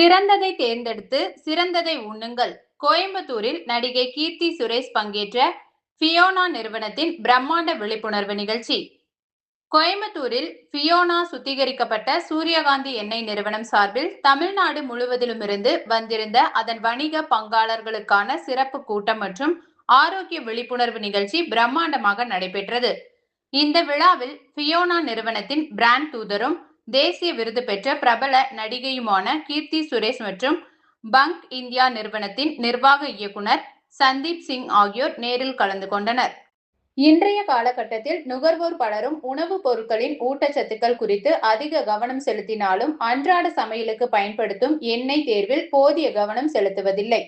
சிறந்ததை தேர்ந்தெடுத்து சிறந்ததை உண்ணுங்கள். கோயம்புத்தூரில் நடிகை கீர்த்தி சுரேஷ் பங்கேற்ற ஃபியோனா நிறுவனத்தின் பிரம்மாண்ட விழிப்புணர்வு நிகழ்ச்சி. கோயம்புத்தூரில் ஃபியோனா சுத்திகரிக்கப்பட்ட சூரியகாந்தி எண்ணெய் நிறுவனம் சார்பில் தமிழ்நாடு முழுவதிலுமிருந்து வந்திருந்த அதன் வணிக பங்காளர்களுக்கான சிறப்பு கூட்டம் மற்றும் ஆரோக்கிய விழிப்புணர்வு நிகழ்ச்சி பிரம்மாண்டமாக நடைபெற்றது. இந்த விழாவில் ஃபியோனா நிறுவனத்தின் பிராண்ட் தூதரும் தேசிய விருது பெற்ற பிரபல நடிகையுமான கீர்த்தி சுரேஷ் மற்றும் பங்க் இந்தியா நிறுவனத்தின் நிர்வாக இயக்குனர் சந்தீப் சிங் ஆகியோர் நேரில் கலந்து கொண்டனர். இன்றைய காலகட்டத்தில் நுகர்வோர் பலரும் உணவுப் பொருட்களின் ஊட்டச்சத்துக்கள் குறித்து அதிக கவனம் செலுத்தினாலும் அன்றாட சமையலுக்கு பயன்படுத்தும் எண்ணெய் தேர்வில் போதிய கவனம் செலுத்துவதில்லை.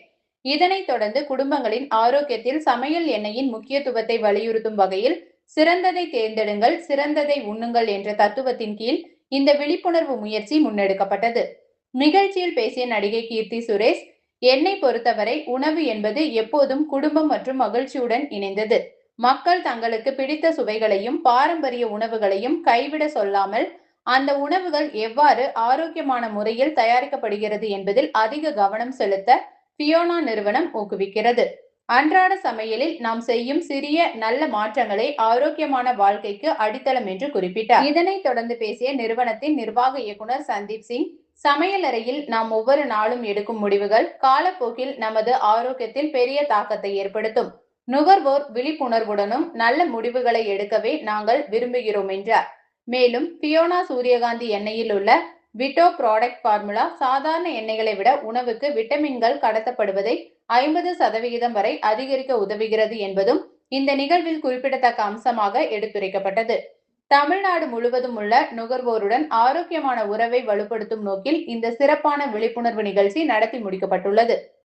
இதனைத் தொடர்ந்து குடும்பங்களின் ஆரோக்கியத்தில் சமையல் எண்ணெயின் முக்கியத்துவத்தை வலியுறுத்தும் வகையில் சிறந்ததை தேர்ந்தெடுங்கள், சிறந்ததை உண்ணுங்கள் என்ற தத்துவத்தின் கீழ் இந்த விழிப்புணர்வு முயற்சி முன்னெடுக்கப்பட்டது. நிகழ்ச்சியில் பேசிய நடிகை கீர்த்தி சுரேஷ், என்னை பொறுத்தவரை உணவு என்பது எப்போதும் குடும்பம் மற்றும் மகிழ்ச்சியுடன் இணைந்தது. மக்கள் தங்களுக்கு பிடித்த சுவைகளையும் பாரம்பரிய உணவுகளையும் கைவிட சொல்லாமல் அந்த உணவுகள் எவ்வாறு ஆரோக்கியமான முறையில் தயாரிக்கப்படுகிறது என்பதில் அதிக கவனம் செலுத்த ஃபியோனா நிறுவனம் ஊக்குவிக்கிறது. அன்றாட சமையலில் நாம் செய்யும் சிறிய நல்ல மாற்றங்களே ஆரோக்கியமான வாழ்க்கைக்கு அடித்தளம் என்று குறிப்பிட்டார். இதனைத் தொடர்ந்து பேசிய நிறுவனத்தின் நிர்வாக இயக்குனர் சந்தீப் சிங், சமையல் அறையில் நாம் ஒவ்வொரு நாளும் எடுக்கும் முடிவுகள் காலப்போக்கில் நமது ஆரோக்கியத்தில் பெரிய தாக்கத்தை ஏற்படுத்தும். நுகர்வோர் விழிப்புணர்வுடனும் நல்ல முடிவுகளை எடுக்கவே நாங்கள் விரும்புகிறோம் என்றார். மேலும் ஃபியோனா சூரியகாந்தி எண்ணெயில் உள்ள விட்டோ ப்ராடக்ட் ஃபார்முலா சாதாரண எண்ணெய்களை விட உணவுக்கு விட்டமின்கள் கடத்தப்படுவதை 50% வரை அதிகரிக்க உதவுகிறது என்பதும் இந்த நிகழ்வில் குறிப்பிடத்தக்க அம்சமாக எடுத்துரைக்கப்பட்டது. தமிழ்நாடு முழுவதும் உள்ள நுகர்வோருடன் ஆரோக்கியமான உறவை வலுப்படுத்தும் நோக்கில் இந்த சிறப்பான விழிப்புணர்வு நிகழ்ச்சி நடத்தி முடிக்கப்பட்டுள்ளது.